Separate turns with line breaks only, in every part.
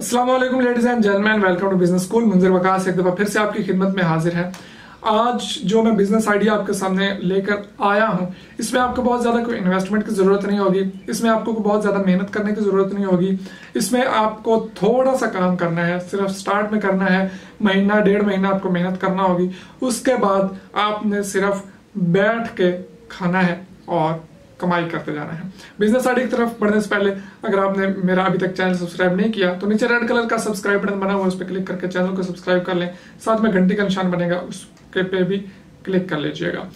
अस्सलाम वालेकुम ladies and gentleman, welcome to business school. Munzir Waqas एक दफा फिर से आपकी खिदमत में हाजिर है। आज जो मैं बिजनेस आइडिया आपके सामने लेकर आया हूं, इसमें आपको बहुत ज्यादा कोई इन्वेस्टमेंट की जरूरत नहीं होगी, इसमें आपको बहुत ज्यादा मेहनत करने की जरूरत नहीं होगी। इसमें आपको थोड़ा सा काम करना है, सिर्फ स्टार्ट में करना है, महीना डेढ़ महीना आपको मेहनत करना होगी। उसके बाद आपने सिर्फ बैठ के खाना है और कमाई करते जाना है। बिजनेस आइडिया की तरफ बढ़ने से पहले अगर आपने मेरा अभी तक चैनल सब्सक्राइब नहीं किया तो नीचे रेड कलर का सब्सक्राइब बटन बना हुआ है, उस पर क्लिक करके चैनल को सब्सक्राइब कर लें। साथ में घंटी का निशान बनेगा, उसके पे भी क्लिक कर लीजिएगा।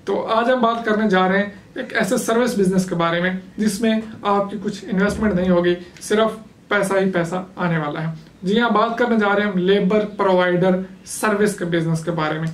तो आज हम बात करने जा रहे हैं एक ऐसे सर्विस बिजनेस के बारे में जिसमें आपकी कुछ इन्वेस्टमेंट नहीं होगी, सिर्फ पैसा ही पैसा आने वाला है। जी हाँ, बात करने जा रहे हैं हम लेबर प्रोवाइडर सर्विस के बिजनेस के बारे में।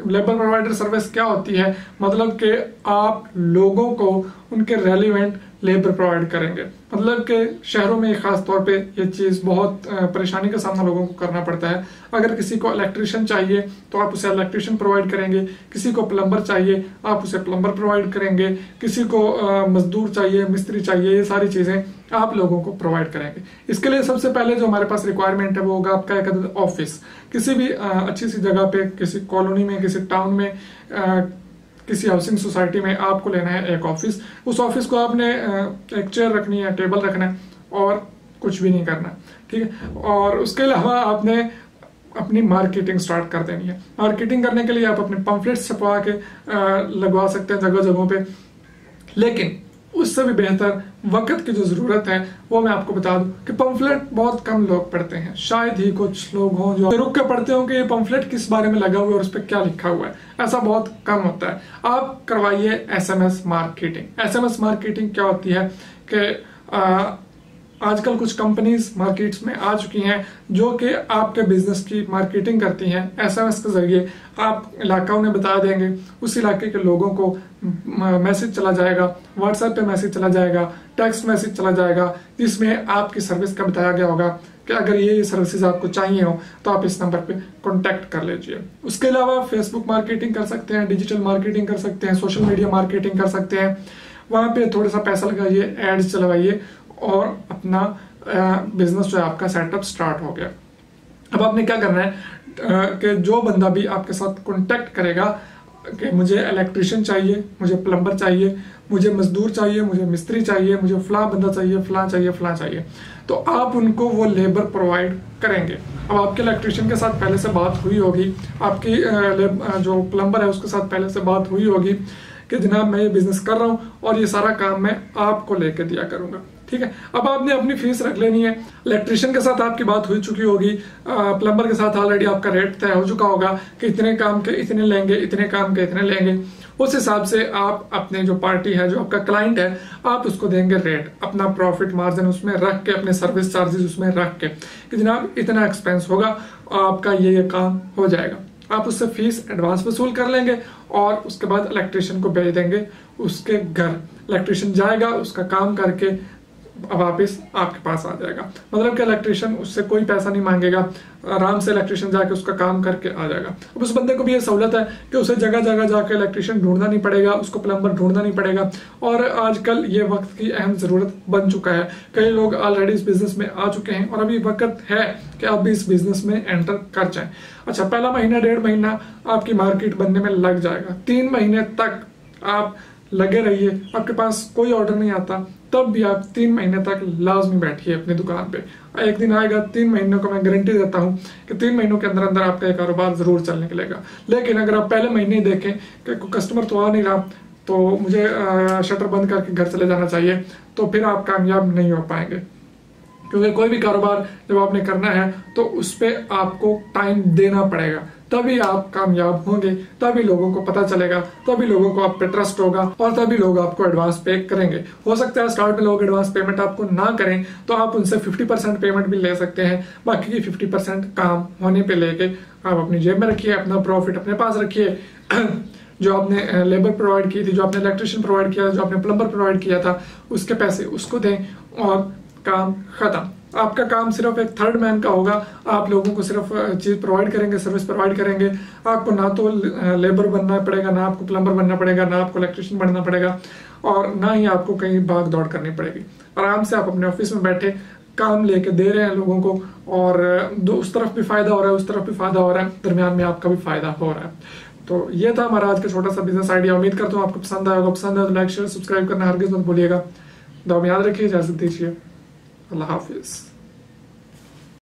लेबर प्रोवाइडर सर्विस क्या होती है? मतलब कि आप लोगों को उनके रेलिवेंट लेबर प्रोवाइड करेंगे। मतलब कि शहरों में खास तौर पे ये चीज बहुत परेशानी का सामना लोगों को करना पड़ता है। अगर किसी को इलेक्ट्रिशियन चाहिए तो आप उसे इलेक्ट्रिशियन प्रोवाइड करेंगे, किसी को प्लम्बर चाहिए आप उसे प्लम्बर प्रोवाइड करेंगे, किसी को मजदूर चाहिए, मिस्त्री चाहिए, ये सारी चीजें आप लोगों को प्रोवाइड करेंगे। इसके लिए सबसे पहले जो हमारे पास रिक्वायरमेंट है वो होगा आपका एक ऑफिस। किसी भी अच्छी सी जगह पे, किसी कॉलोनी में, किसी टाउन में, किसी हाउसिंग सोसाइटी में आपको लेना है एक ऑफिस। उस ऑफिस को आपने एक चेयर रखनी है, टेबल रखना है और कुछ भी नहीं करना, ठीक है। और उसके अलावा आपने अपनी मार्केटिंग स्टार्ट कर देनी है। मार्केटिंग करने के लिए आप अपने पम्फलेट्स छपवा के लगवा सकते हैं जगह जगहों पे, लेकिन उससे भी बेहतर वक्त की जो जरूरत है वो मैं आपको बता दूं कि पंफलेट बहुत कम लोग पढ़ते हैं। शायद ही कुछ लोग हों जो रुक के पढ़ते हो कि ये पंफलेट किस बारे में लगा हुआ है और उस पर क्या लिखा हुआ है। ऐसा बहुत कम होता है। आप करवाइए एसएमएस मार्केटिंग। एसएमएस मार्केटिंग क्या होती है कि आजकल कुछ कंपनीज मार्केट्स में आ चुकी हैं जो कि आपके बिजनेस की मार्केटिंग करती हैं। एसएमएस के जरिए आप इलाका उन्हें बता देंगे, उस इलाके के लोगों को मैसेज चला जाएगा, व्हाट्सएप पे मैसेज चला जाएगा, टेक्स्ट मैसेज चला जाएगा, जिसमें आपकी सर्विस का बताया गया होगा कि अगर ये सर्विसेज आपको चाहिए हो तो आप इस नंबर पे कांटेक्ट कर लीजिए। उसके अलावा फेसबुक मार्केटिंग कर सकते हैं, डिजिटल मार्केटिंग कर सकते हैं, सोशल मीडिया मार्केटिंग कर सकते हैं। वहां पे थोड़ा सा पैसा लगाइए, एड्स चलवाइए और अपना बिजनेस जो है आपका सेटअप स्टार्ट हो गया। अब आपने क्या करना है कि जो बंदा भी आपके साथ कांटेक्ट करेगा कि मुझे इलेक्ट्रिशियन चाहिए, मुझे प्लम्बर चाहिए, मुझे मजदूर चाहिए, मुझे मिस्त्री चाहिए, मुझे फलां बंदा चाहिए, फलां चाहिए, फलां चाहिए, तो आप उनको वो लेबर प्रोवाइड करेंगे। अब आपके इलेक्ट्रिशियन के साथ पहले से बात हुई होगी, आपकी जो प्लम्बर है उसके साथ पहले से बात हुई होगी कि जनाब मैं ये बिजनेस कर रहा हूँ और ये सारा काम मैं आपको लेके दिया करूंगा, ठीक है। अब आपने अपनी फीस रख लेनी है। इलेक्ट्रिशियन के साथ आपकी बात हो चुकी होगी, प्लम्बर के साथ ऑलरेडी आपका रेट तय हो चुका होगा कि इतने काम के इतने लेंगे, इतने काम के इतने लेंगे। उस हिसाब से आप अपने जो पार्टी है, जो आपका क्लाइंट है, आप उसको देंगे रेट, अपना प्रॉफिट मार्जिन उसमें रख के, अपने सर्विस चार्जेस उसमें रख के कि जनाब इतना एक्सपेंस होगा, आपका ये काम हो जाएगा। आप उससे फीस एडवांस वसूल कर लेंगे और उसके बाद इलेक्ट्रिशियन को भेज देंगे उसके घर। इलेक्ट्रिशियन जाएगा, उसका काम करके वापस आपके पास आ जाएगा। मतलब कि इलेक्ट्रिशियन उससे कोई पैसा नहीं मांगेगा, आराम से इलेक्ट्रिशियन जाके उसका काम करके आ जाएगा। अब उस बंदे को भी ये सहूलत है कि उसे जगह जगह जाके इलेक्ट्रिशियन ढूंढना नहीं पड़ेगा, उसको प्लम्बर ढूंढना नहीं पड़ेगा। और आजकल ये वक्त की अहम जरूरत बन चुका है। कई लोग ऑलरेडी इस बिजनेस में आ चुके हैं और अभी वक्त है कि आप भी इस बिजनेस में एंटर कर जाएं। अच्छा, पहला महीना डेढ़ महीना आपकी मार्केट बनने में लग जाएगा। 3 महीने तक आप लगे रहिए। आपके पास कोई ऑर्डर नहीं आता तब भी आप 3 महीने तक लाजमी बैठिए अपनी दुकान पे। एक दिन आएगा, 3 महीनों का मैं गारंटी देता हूं कि 3 महीनों के अंदर अंदर आपका कारोबार जरूर चलने लगेगा। लेकिन अगर आप पहले महीने ही देखें कि कस्टमर तो आ नहीं रहा तो मुझे शटर बंद करके घर चले जाना चाहिए, तो फिर आप कामयाब नहीं हो पाएंगे। क्योंकि कोई भी कारोबार जब आपने करना है तो उस पर आपको टाइम देना पड़ेगा, तभी आप कामयाब होंगे, तभी लोगों को पता चलेगा, तभी लोगों को आप पे ट्रस्ट होगा और तभी लोग आपको एडवांस पे करेंगे। हो सकता है स्टार्ट में लोग एडवांस पेमेंट आपको ना करें तो आप उनसे 50% पेमेंट भी ले सकते हैं। बाकी की 50% काम होने पे लेके आप अपनी जेब में रखिए, अपना प्रॉफिट अपने पास रखिए। जो आपने लेबर प्रोवाइड की थी, जो आपने इलेक्ट्रिशियन प्रोवाइड किया, जो आपने प्लम्बर प्रोवाइड किया था, उसके पैसे उसको दें और काम खत्म। आपका काम सिर्फ एक थर्ड मैन का होगा। आप लोगों को सिर्फ चीज प्रोवाइड करेंगे, सर्विस प्रोवाइड करेंगे। आपको ना तो लेबर बनना पड़ेगा, ना आपको प्लम्बर बनना पड़ेगा, ना आपको इलेक्ट्रिशियन बनना पड़ेगा और ना ही आपको कहीं भाग दौड़ करनी पड़ेगी। आराम से आप अपने ऑफिस में बैठे काम लेके दे रहे हैं लोगों को, और उस तरफ भी फायदा हो रहा है, उस तरफ भी फायदा हो रहा है, दरमियान में आपका भी फायदा हो रहा है। तो ये था हमारा आज का छोटा सा बिजनेस आइडिया। उम्मीद करता हूँ आपको पसंद आएगा। पसंद है तो लाइक शेयर सब्सक्राइब करना हरगिज मत भूलिएगा। दुआ में याद रखिए, इजाजत दीजिए। अल्लाह हाफिज।